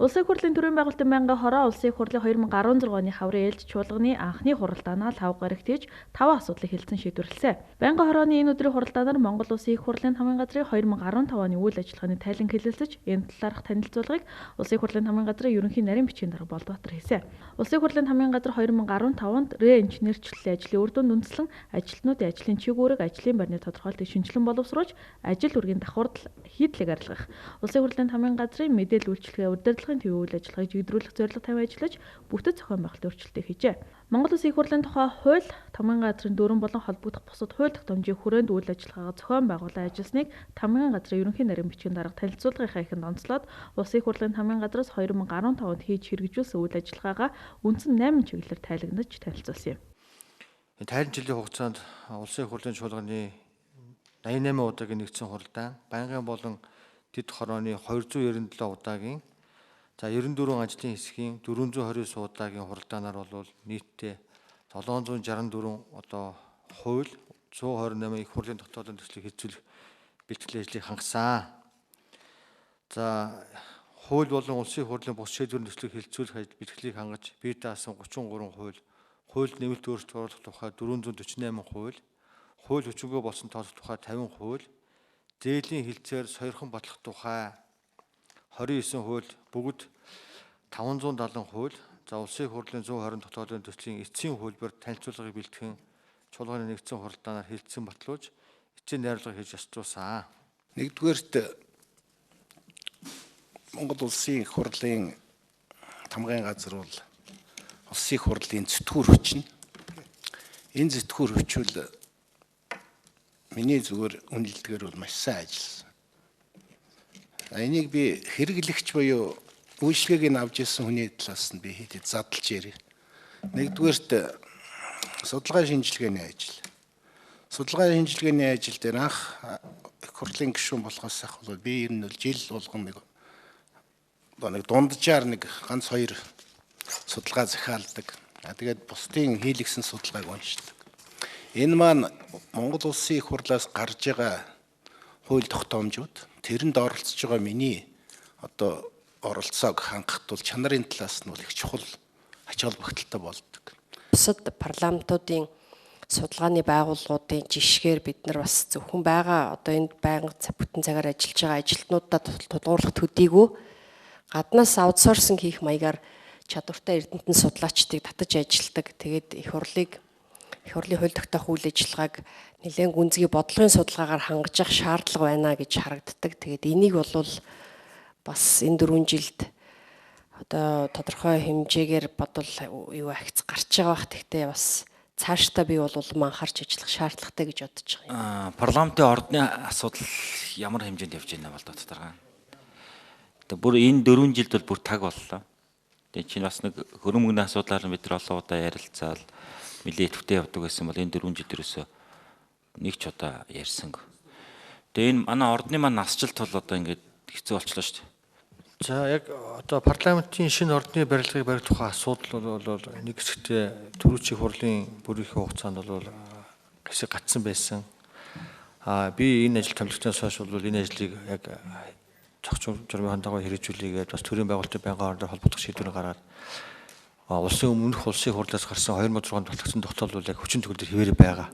Улсын хурлын төрийн байгуулалтын байнгын хороо улсын хурлын 2016 оны хаврын ээлж чуулганы анхны хуралдаанаа 5 гарагт хийж 5 асуудлыг хэлсэн шийдвэрлэсэн. Байнгын хорооны энэ өдрийн хуралдаанаар Монгол Улсын их хурлын хамгийн газрын 2015 оны үйл ажиллагааны тайлан хэлэлцэж, энэ талаарх танилцуулгыг Улсын хурлын хамгийн газрын ерөнхий нарийн бичгийн дарга Болдбаатар хийсэн. Улсын хурлын хамгийн газар 2015 онд инженерчлэлийн ажлын үр дүнд үндэслэн ажилтнуудын ажлын чигүүрэг, ажлын байрны тодорхойлтыг шинжилэн боловсруулж, ажил үргийн давхурдал хийдлийг арилгах. Улсын хурлын хамгийн газрын мэдээлэл үйлчилгээ удирдлагын төвийн үйл ажиллагааг жигдрүүлэх зорилго тавин ажиллаж, бүтэц зохион байгуулалтын өөрчлөлтийг хийжээ. Монгол Улсын их хурлын тухай хууль, тамгын газрын дүрэн болон холбогдох бусад хууль тогтоомжийн хүрээнд үйл ажиллагаагаа зохион байгуулан ажилласныг тамгын газрын ерөнхий нарийн бичгийн дарга танилцуулгынхаа эхэнд онцлоод Улсын их хурлын тамгын газраас 2015 онд хийж хэрэгжүүлсэн үйл ажиллагаагаа үндсэн 8 чиглэлээр тайлагнаж танилцуулсан юм. Тайлан жилийн хугацаанд Улсын их хурлын чуулганы 88 удаагийн нэгдсэн хуралдаан, байнгын болон дэд хорооны 297 удаагийн, 94 ажлын хэсгийн 429 удаагийн хуралдаанаар бол нийтдээ 764 одоо хууль 128 их хурлын дотоодын төслийг хэрэгжүүлэх бэлтгэлийн ажлыг хангасан. Хууль болон улсын хурлын бус шийдвэрийн төслийг хэрэгжүүлэх бэлтгэлийг хангаж бие даасан 33 хууль, хууль нэмэлт өөрчлөлт оруулах тухай 448 хууль, хууль хүчингүй болсон тооцох тухай 50 хууль, зээлийн хилцээр сойрхон батлах тухай 29 хууль, бүгд 570 хууль, улсын хурлын 120 дотоодын төслийн эцсийн хуулбар танилцуулгыг бэлтгэн чуулганы нэгдсэн хуралдаанаар хэлэлцэн батлуулж, эцсийн найруулга хийж яструулсан. Нэгдүгээрт Монгол Улсын их хурлын тамгын газар бол Улсын их хурлын зүтгүүр хүч нь. Энэ зүтгүүр хүчүүл миний зүгээр үнэлдгээр бол маш сайн ажилласан. Энийг би хэрэглэгч буюу үйлчлэгийг авч ирсэн хүний талаас нь би хэд задлж ярив. Нэгдүгээрт судалгаа шинжилгээний ажил. Судалгаа шинжилгээний ажил дээр анх их хурлын гишүүн болохоос ахвал би ер нь жил болгоно нэг дунджаар нэг ганц хоёр судалгаа захиалдаг. Тэгээд бусдын хийлгсэн судалгааг уншдаг. Энэ маань Монгол Улсын их хурлаас гарч байгаа хууль тогтоомжууд тэрэнд оролцож байгаа миний одоо оролцоог хангахад бол чанарын талаас нь бол их чухал ач холбогдолтой болдог. Бусад парламентуудын судалгааны байгууллагуудын жишгээр бид нар бас зөвхөн байгаа одоо энд байнга бүтэн цагаар ажиллаж байгаа ажилтнуудад тулгуурлах төдийгүй гаднаас аутсорсинг хийх маягаар чадвартай эрдэмтэн судлаачдыг татаж ажилтдаг. Тэгээд их хурлын хууль тогтоох үйл ажиллагааг нэлээд гүнзгий бодлогын судалгаагаар хангаж явах шаардлага байна гэж харагддаг. Тэгээд энийг бол бас энэ 4 жилд одоо тодорхой хэмжээгээр бодвол юу ахиц гарч байгаа бах. Тэгтээ бас цаашдаа би бол анхаарч ажиллах шаардлагатай гэж бодож байгаа юм. Парламентын ордны асуудал ямар хэмжээнд явж байна бол тодорхой. Бүр энэ 4 жилд бол бүр таг боллоо. Тэгээ чинь бас нэг хөрөнгөний асуудлаар бид нар олон удаа ярилцаал нэлээд идэвхтэй явдаг байсан бол энэ 4 жил ерөөсөө нэг ч удаа ярьсангүй. Тэгээ энэ манай ордны маань насжилт бол одоо ингээд хэцүү болчихлоо шүү дээ. Яг одоо парламентын шинэ ордны барилгыг барих тухай асуудал бол нэг хэсэгтээ түрүүчийн хурлын бүрийнхээ хугацаанд бол хэсэг гацсан байсан. Би энэ ажил томилогчноос хойш бол энэ ажлыг яг зохицон журмын хандаагаар хэрэгжүүлээгээд бас төрийн байгуулалтын байнгын ордоор холбогдох шийдвэр гаргаад улсын өмнөх улсын хурлаас гарсан 2006 онд батлагдсан тогтоол бол яг хүчин төгөлдөр хэвээр байгаа.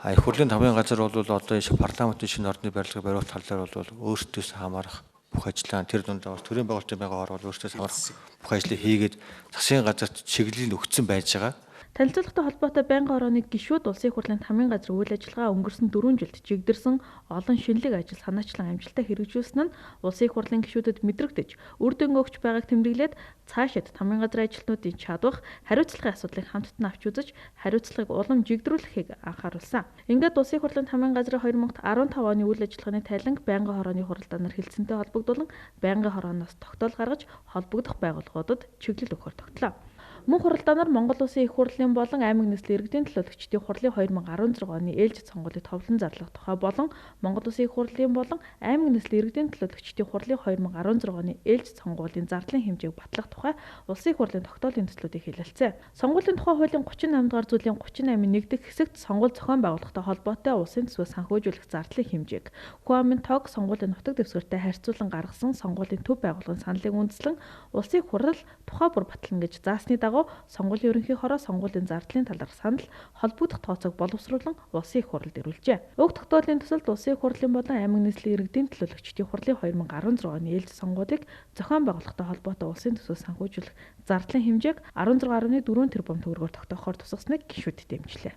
Их хурлын тамгын газар бол одоо энэ парламентын шинэ ордны барилгыг бариулах талаар бол өөртөөс хамаарах бүх ажиллагаа тэр дундаа бас төрийн байгуулалтын байнгын орд бол өөртөөс хамаарах бүх ажлыг хийгээд засгийн газарт чиглэлийг өгсөн байж байгаа. Танилцуулгатай холбоотой байнгын хорооны гишүүд улсын их хурлын тамгын газар үйл ажиллагаа өнгөрсөн 4 жилд чигдэрсэн олон шинэлэг ажил санаачлан амжилттай хэрэгжүүлсэн нь улсын их хурлын гишүүдэд мэдрэгдэж, үр дүн өгч байгааг тэмдэглээд цаашид тамгын газрын ажилтнуудын чадвах, хариуцлагын асуудлыг хамтдаа авч үзэж, хариуцлагыг улам жигдрүүлэхийг анхааруулсан. Ингээд улсын их хурлын тамгын газрын 2015 оны үйл ажиллагааны тайланг байнгын хорооны хуралдаанаар хэлцэнтэй холбогдуулан байнгын хорооноос тогтоол гаргаж холбогдох байгууллагуудад чиглэл өгөхөөр тогтлоо. Мөн хуралдаанаар Монгол Улсын их хурлын болон аймаг нийслэлийн иргэдийн төлөөлөгчдийн хурлын 2016 оны ээлжид сонгуулийг товлон зарлах тухай болон Монгол Улсын их хурлын болон аймаг нийслэлийн иргэдийн төлөөлөгчдийн хурлын 2016 оны ээлжид сонгуулийн зардлын хэмжээг батлах тухай Улсын их хурлын тогтоолын төслүүдийг хэлэлцээ. Сонгуулийн тухай хуулийн 38 дугаар зүйлийн 38-ийн 1-р хэсэгт сонгуул зохион байгуулалттай холбоотой улсын төсвөөс санхүүжүүлэх зардлын хэмжээг Хуамын тог сонгуулийн нутаг дэвсгэртэй харьцуулан гаргасан сонгуулийн төв байгууллагын саналыг үндэслэн Улсын их хурал тухай бүр батлана гэж заасны дагуу сонгуулийн ерөнхий хороо сонгуулийн зардлын талаарх санал холбогдох тооцоог боловсруулан Улсын их хурлд ирүүлжээ. Уг тогтоолын төсөлд Улсын их хурлын болон аймаг нийслэлийн иргэдийн төлөөлөгчдийн хурлын 2016 оны ээлжид сонгуулийг зохион байгуулалттай холбоотой улсын төсвөөс санхүүжүүлэх зардлын хэмжээг 16.4 тэрбум төгрөгөөр тогтоохоор тусгасныг гишүүд дэмжлээ.